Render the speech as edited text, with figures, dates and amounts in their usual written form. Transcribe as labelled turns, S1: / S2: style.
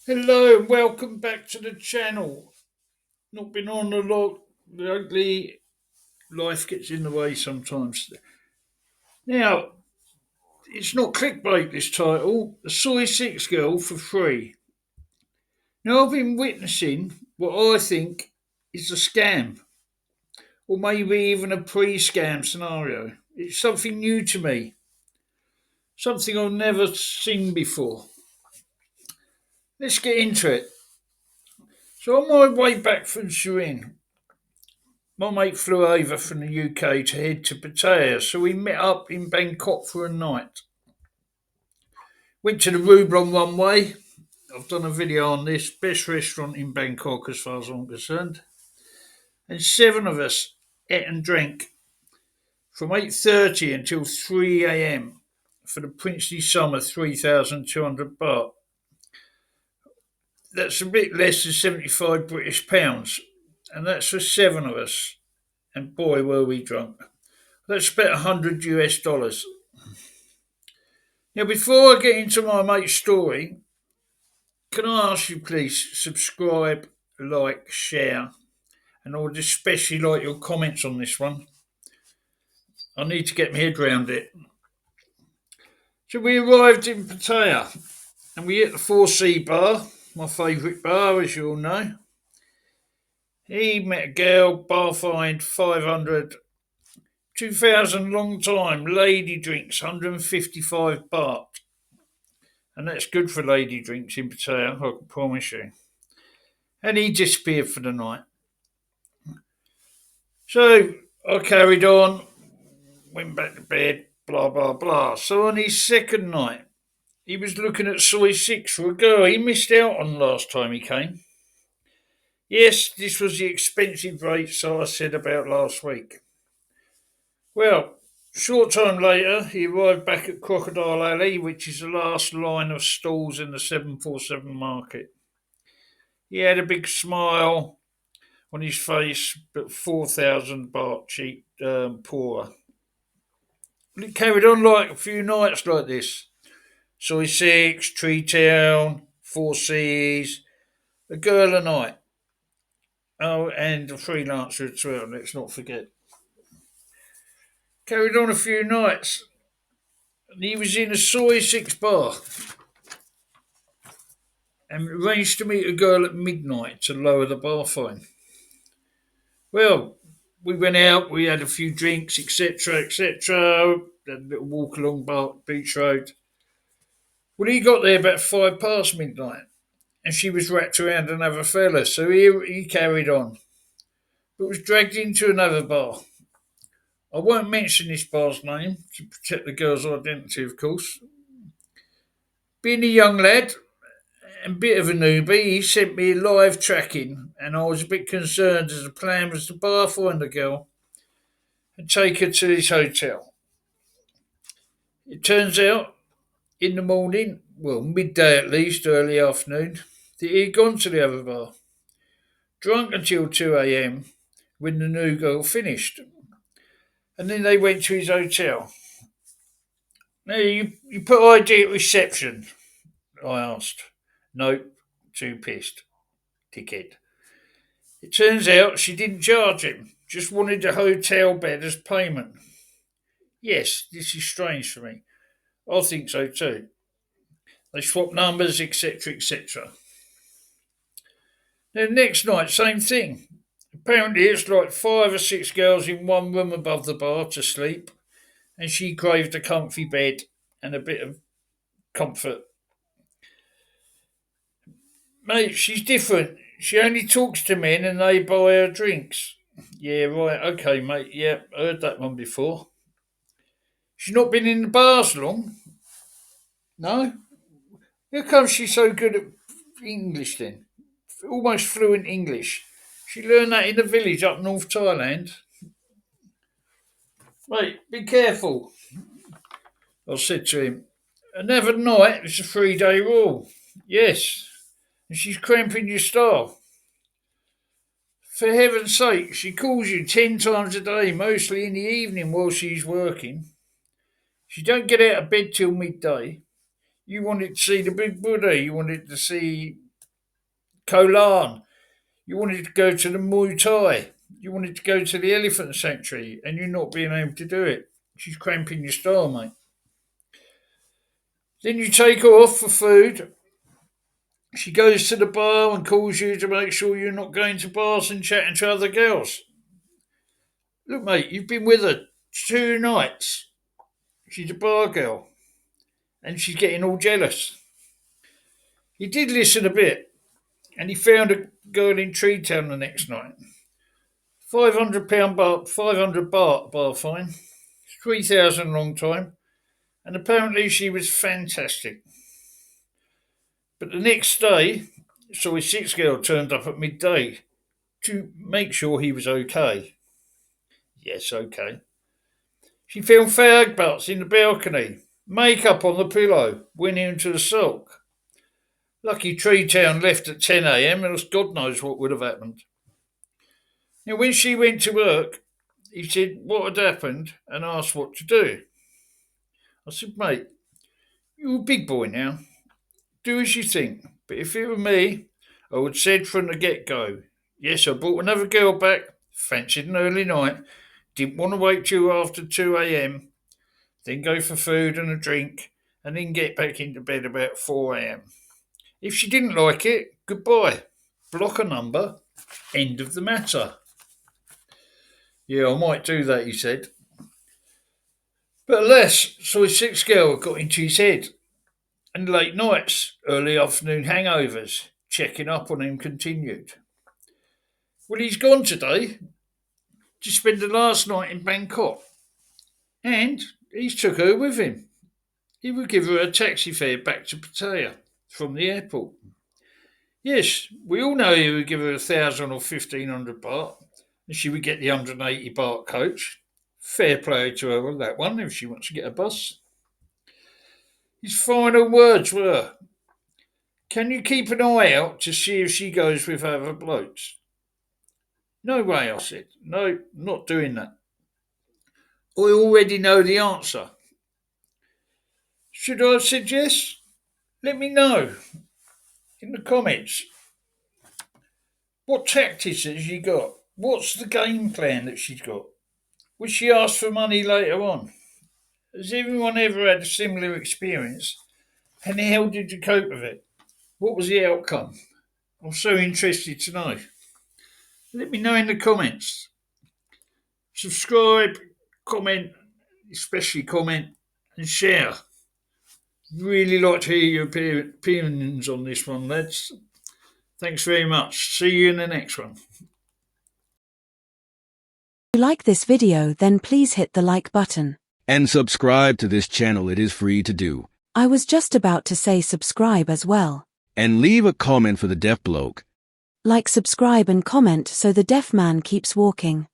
S1: Hello and welcome back to the channel. Not been on a lot lately. Life gets in the way sometimes. Now, it's not clickbait, this title. The Soi6 girl for free. Now, I've been witnessing what I think is a scam, or maybe even a pre scam scenario. It's something new to me, something I've never seen before. Let's get into it. So, on my way back from Surin, my mate flew over from the UK to head to Pattaya, so we met up in Bangkok for a night. Went to the Rublon one way. I've done a video on this, best restaurant in Bangkok as far as I'm concerned. And seven of us ate and drank from 8:30 until 3 a.m. for the princely sum of 3,200 baht. That's a bit less than 75 British pounds, and that's for seven of us. And boy, were we drunk. That's about 100 US dollars. Now, before I get into my mate's story, can I ask you please subscribe, like, share, and I would especially like your comments on this one. I need to get my head round it. So we arrived in Pattaya and we hit the 4C bar, my favourite bar, as you all know. He met a girl, bar fined 500, 2,000 long time, lady drinks 155 baht. And that's good for lady drinks in Pattaya, I can promise you. And he disappeared for the night. So I carried on, went back to bed, blah, blah, blah. So on his second night, he was looking at Soi6 for a girl he missed out on last time he came. Yes, this was the expensive rates I said about last week. Well, short time later, he arrived back at Crocodile Alley, which is the last line of stalls in the 747 market. He had a big smile on his face, but 4,000 baht cheap, poorer. It carried on like a few nights like this. Soi6, Tree Town, Four Seas, a girl a night. Oh, and a freelancer as well, let's not forget. Carried on a few nights. And he was in a Soi6 bar and arranged to meet a girl at midnight to lower the bar fine. Well, we went out, we had a few drinks, etc., etc. Had a little walk along Beach Road. Well, he got there about 5 past midnight, and she was wrapped around another fella, so he carried on, but was dragged into another bar. I won't mention this bar's name to protect the girl's identity, of course. Being a young lad and a bit of a newbie, he sent me live tracking, and I was a bit concerned as the plan was to bar find the girl and take her to his hotel. It turns out, in the morning, well, midday at least, early afternoon, that he had gone to the other bar, drunk until 2 a.m. when the new girl finished. And then they went to his hotel. Now, you put ID at reception? I asked. Nope, too pissed. Ticket. It turns out she didn't charge him, just wanted a hotel bed as payment. Yes, this is strange for me. I think so too. They swapped numbers, etc., etc. Then next night, same thing. Apparently, it's like 5 or 6 girls in one room above the bar to sleep, and she craved a comfy bed and a bit of comfort. Mate, she's different. She only talks to men and they buy her drinks. Yeah, right, okay, mate. Yeah, heard that one before. She's not been in the bars long. No? How come she's so good at English then? Almost fluent English. She learned that in the village up North Thailand. Mate, be careful, I said to him. Another night, it's a 3-day rule. Yes. And she's cramping your style. For heaven's sake, she calls you 10 times a day, mostly in the evening while she's working. She don't get out of bed till midday. You wanted to see the big Buddha. You wanted to see Kolan. You wanted to go to the Muay Thai. You wanted to go to the elephant sanctuary, and you're not being able to do it. She's cramping your style, mate. Then you take her off for food. She goes to the bar and calls you to make sure you're not going to bars and chatting to other girls. Look, mate, you've been with her 2 nights. She's a bar girl, and she's getting all jealous. He did listen a bit, and he found a girl in Tree Town the next night. £500 bar, 500 bar fine, 3,000 long time, and apparently she was fantastic. But the next day, Soi6 girl turned up at midday to make sure he was okay. Yes, okay. She found fag butts in the balcony, makeup on the pillow, went into the sulk. Lucky Tree Town left at 10 a.m, else God knows what would have happened. Now, when she went to work, he said what had happened and asked what to do. I said, mate, you're a big boy now. Do as you think. But if it were me, I would said from the get-go, yes, I brought another girl back, fancied an early night, didn't want to wait till after 2 a.m, then go for food and a drink, and then get back into bed about 4 a.m. If she didn't like it, goodbye. Block a number, end of the matter. Yeah, I might do that, he said. But alas, Soi6 girl got into his head. And late nights, early afternoon hangovers, checking up on him continued. Well, he's gone today to spend the last night in Bangkok. And he's took her with him. He would give her a taxi fare back to Pattaya from the airport. Yes, we all know he would give her 1,000 or 1,500 baht, and she would get the 180 baht coach. Fair play to her on that one if she wants to get a bus. His final words were, can you keep an eye out to see if she goes with other blokes? No way, I said. No, not doing that. I already know the answer. Should I have said yes? Let me know in the comments. What tactics has she got? What's the game plan that she's got? Will she ask for money later on? Has everyone ever had a similar experience? And how did you cope with it? What was the outcome? I'm so interested to know. Let me know in the comments. Subscribe, comment, especially comment, and share. Really like to hear your opinions on this one, lads. Thanks very much. See you in the next one.
S2: If you like this video, then please hit the like button.
S3: And subscribe to this channel, it is free to do.
S2: I was just about to say subscribe as well.
S3: And leave a comment for the deaf bloke.
S2: Like, subscribe and comment so the deaf man keeps walking.